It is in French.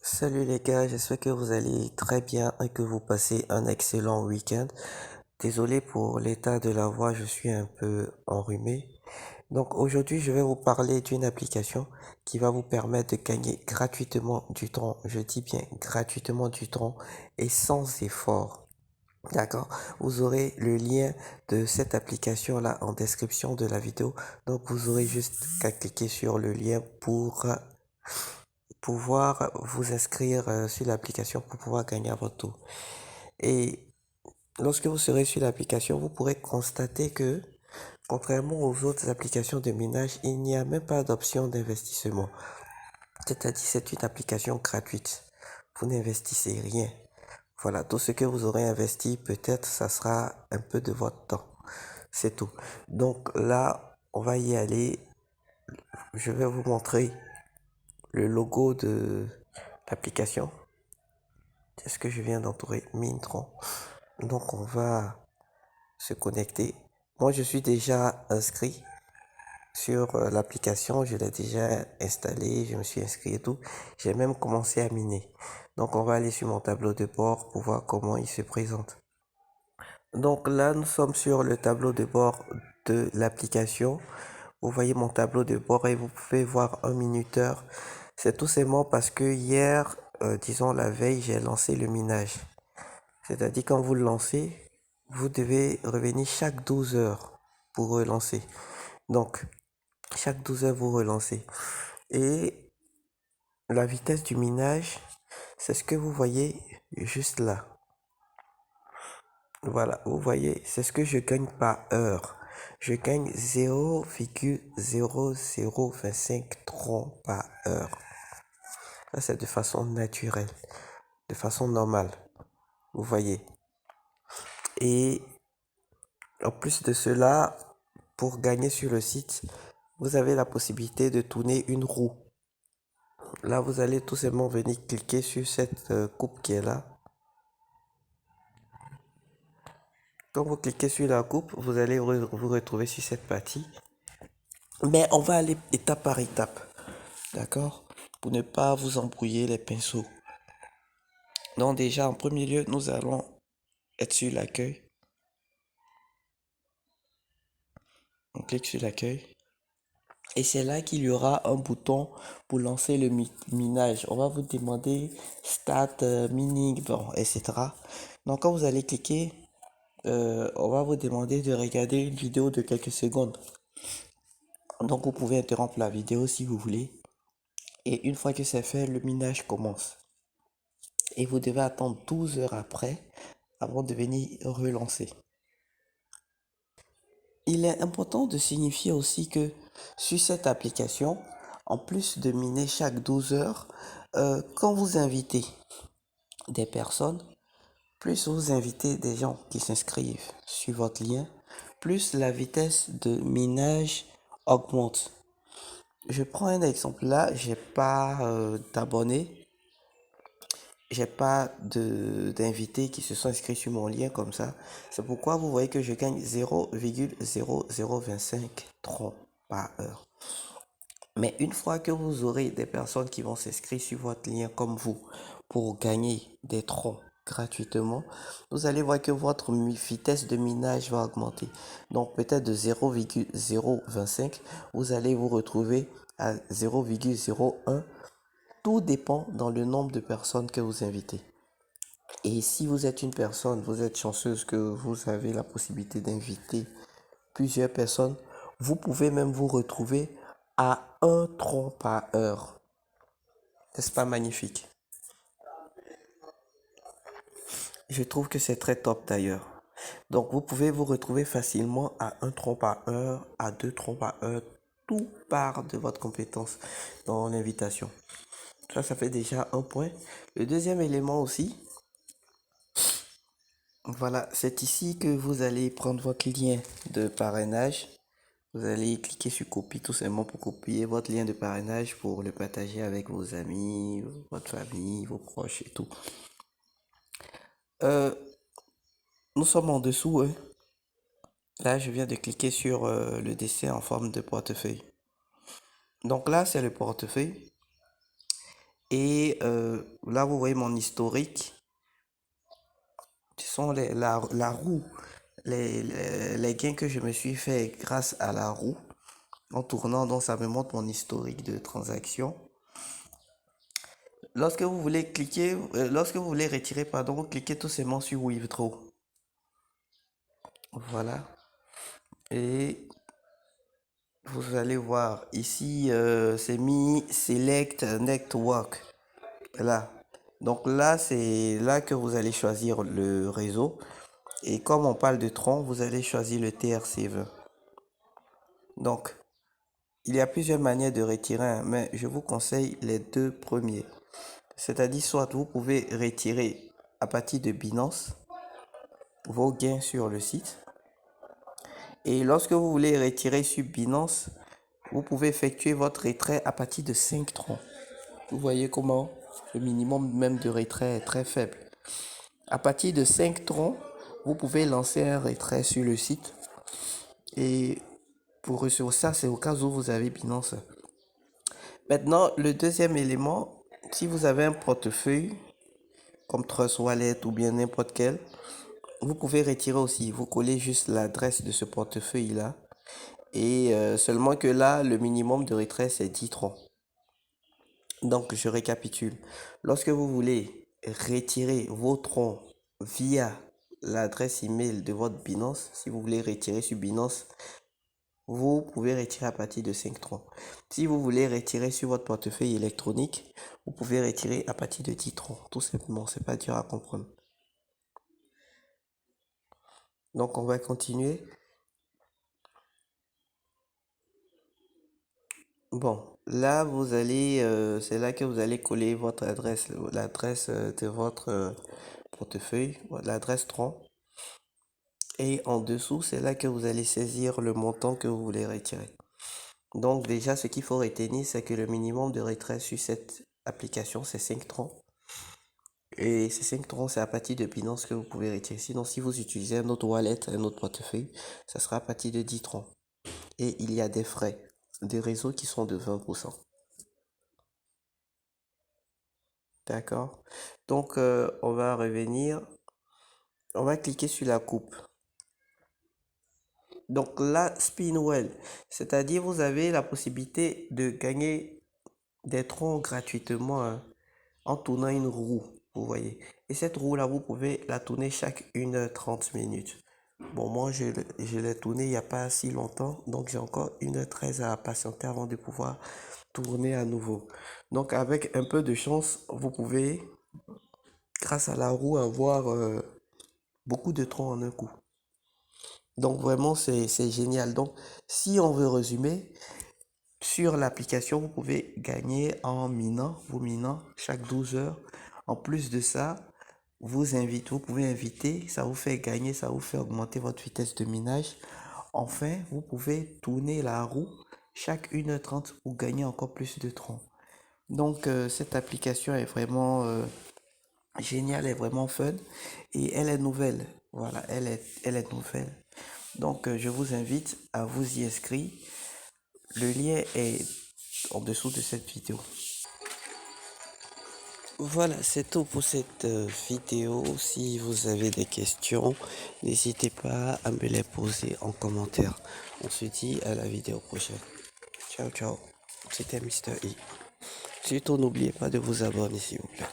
Salut les gars, j'espère que vous allez très bien et que vous passez un excellent week-end. Désolé pour l'état de la voix, je suis un peu enrhumé. Donc aujourd'hui, je vais vous parler d'une application qui va vous permettre de gagner gratuitement du temps. Je dis bien gratuitement du temps et sans effort. D'accord? Vous aurez le lien de cette application-là en description de la vidéo. Donc vous aurez juste qu'à cliquer sur le lien pour pouvoir vous inscrire sur l'application pour pouvoir gagner à votre tour. Et lorsque vous serez sur l'application, vous pourrez constater que, contrairement aux autres applications de minage, il n'y a même pas d'option d'investissement. C'est-à-dire, c'est une application gratuite. Vous n'investissez rien. Voilà, tout ce que vous aurez investi, peut-être, ça sera un peu de votre temps. C'est tout. Donc là, on va y aller. Je vais vous montrer le logo de l'application. C'est ce que je viens d'entourer Mintron. Donc on va se connecter. Moi je suis déjà inscrit sur l'application, je l'ai déjà installé, je me suis inscrit et tout. J'ai même commencé à miner. Donc on va aller sur mon tableau de bord pour voir comment il se présente. Donc là nous sommes sur le tableau de bord de l'application. Vous voyez mon tableau de bord et vous pouvez voir un minuteur. C'est tout simplement parce que hier, disons la veille, j'ai lancé le minage. C'est-à-dire quand vous le lancez, vous devez revenir chaque 12 heures pour relancer. Donc, chaque 12 heures, vous relancez. Et la vitesse du minage, c'est ce que vous voyez juste là. Voilà, vous voyez, c'est ce que je gagne par heure. Je gagne 0,0025 troncs par heure. Ça, c'est de façon naturelle, de façon normale. Vous voyez. Et en plus de cela, pour gagner sur le site, vous avez la possibilité de tourner une roue. Là, vous allez tout simplement venir cliquer sur cette coupe qui est là. Quand vous cliquez sur la coupe, vous allez vous retrouver sur cette partie. Mais on va aller étape par étape. D'accord? Pour ne pas vous embrouiller les pinceaux. Donc déjà, en premier lieu, nous allons être sur l'accueil. On clique sur l'accueil. Et c'est là qu'il y aura un bouton pour lancer le minage. On va vous demander Start Mining, bon, etc. Donc quand vous allez cliquer, on va vous demander de regarder une vidéo de quelques secondes. Donc vous pouvez interrompre la vidéo si vous voulez. Et une fois que c'est fait, le minage commence. Et vous devez attendre 12 heures après avant de venir relancer. Il est important de signifier aussi que sur cette application, en plus de miner chaque 12 heures, quand vous invitez des personnes, plus vous invitez des gens qui s'inscrivent sur votre lien, plus la vitesse de minage augmente. Je prends un exemple là, j'ai pas d'abonnés, j'ai pas d'invités qui se sont inscrits sur mon lien comme ça. C'est pourquoi vous voyez que je gagne 0,0025 troncs par heure. Mais une fois que vous aurez des personnes qui vont s'inscrire sur votre lien comme vous pour gagner des troncs gratuitement, vous allez voir que votre vitesse de minage va augmenter. Donc peut-être de 0,025, vous allez vous retrouver à 0,01. Tout dépend dans le nombre de personnes que vous invitez. Et si vous êtes une personne, vous êtes chanceuse que vous avez la possibilité d'inviter plusieurs personnes, vous pouvez même vous retrouver à un tronc par heure. N'est-ce pas magnifique? Je trouve que c'est très top d'ailleurs. Donc vous pouvez vous retrouver facilement à un tronc par heure, à deux troncs par heure. Tout part de votre compétence dans l'invitation. Ça fait déjà un point. Le deuxième élément aussi, voilà, c'est ici que vous allez prendre votre lien de parrainage. Vous allez cliquer sur copie tout simplement pour copier votre lien de parrainage pour le partager avec vos amis, votre famille, vos proches et tout. Euh, nous sommes en dessous, hein. Là, je viens de cliquer sur le dessin en forme de portefeuille. Donc là, c'est le portefeuille. Et là, vous voyez mon historique. Ce sont la roue, les gains que je me suis fait grâce à la roue. En tournant, donc ça me montre mon historique de transaction. Lorsque vous voulez cliquer, lorsque vous voulez retirer, pardon, vous cliquez tout simplement sur Withdraw. Voilà. Et vous allez voir ici, c'est mis Select Network. Là. Donc là, c'est là que vous allez choisir le réseau. Et comme on parle de Tron, vous allez choisir le TRC20. Donc, il y a plusieurs manières de retirer, mais je vous conseille les deux premiers. C'est-à-dire, soit vous pouvez retirer à partir de Binance vos gains sur le site. Et lorsque vous voulez retirer sur Binance, vous pouvez effectuer votre retrait à partir de 5 troncs. Vous voyez comment le minimum même de retrait est très faible. À partir de 5 troncs, vous pouvez lancer un retrait sur le site. Et pour recevoir ça, c'est au cas où vous avez Binance. Maintenant, le deuxième élément, si vous avez un portefeuille comme Trust Wallet ou bien n'importe quel, vous pouvez retirer aussi. Vous collez juste l'adresse de ce portefeuille-là. Et seulement que là, le minimum de retrait, c'est 10 troncs. Donc, je récapitule. Lorsque vous voulez retirer vos troncs via l'adresse email de votre Binance, si vous voulez retirer sur Binance, vous pouvez retirer à partir de 5 troncs. Si vous voulez retirer sur votre portefeuille électronique, vous pouvez retirer à partir de 10 troncs. Tout simplement, c'est pas dur à comprendre. Donc, on va continuer. Bon, là, vous allez, c'est là que vous allez coller votre adresse, l'adresse de votre portefeuille, l'adresse tronc. Et en dessous, c'est là que vous allez saisir le montant que vous voulez retirer. Donc déjà, ce qu'il faut retenir, c'est que le minimum de retrait sur cette application, c'est 5 troncs. Et ces 5 troncs, c'est à partir de Binance que vous pouvez retirer. Sinon, si vous utilisez un autre wallet, un autre portefeuille, ça sera à partir de 10 troncs. Et il y a des frais de réseau qui sont de 20%. D'accord? Donc, on va revenir. On va cliquer sur la coupe. Donc là, Spinwell, c'est-à-dire vous avez la possibilité de gagner des troncs gratuitement, hein, en tournant une roue, vous voyez. Et cette roue-là, vous pouvez la tourner chaque 1h30 minutes. Bon, moi, je l'ai tournée il n'y a pas si longtemps, donc j'ai encore 1h13 à patienter avant de pouvoir tourner à nouveau. Donc avec un peu de chance, vous pouvez, grâce à la roue, avoir beaucoup de troncs en un coup. Donc vraiment, c'est génial. Donc, si on veut résumer, sur l'application, vous pouvez gagner en minant, vous minant chaque 12 heures. En plus de ça, vous pouvez inviter, ça vous fait gagner, ça vous fait augmenter votre vitesse de minage. Enfin, vous pouvez tourner la roue chaque 1h30 pour gagner encore plus de troncs. Donc, cette application est vraiment géniale, est vraiment fun et elle est nouvelle. Voilà, elle est nouvelle. Donc, je vous invite à vous y inscrire. Le lien est en dessous de cette vidéo. Voilà, c'est tout pour cette vidéo. Si vous avez des questions, n'hésitez pas à me les poser en commentaire. On se dit à la vidéo prochaine. Ciao, ciao. C'était Mister E. Surtout, n'oubliez pas de vous abonner, s'il vous plaît.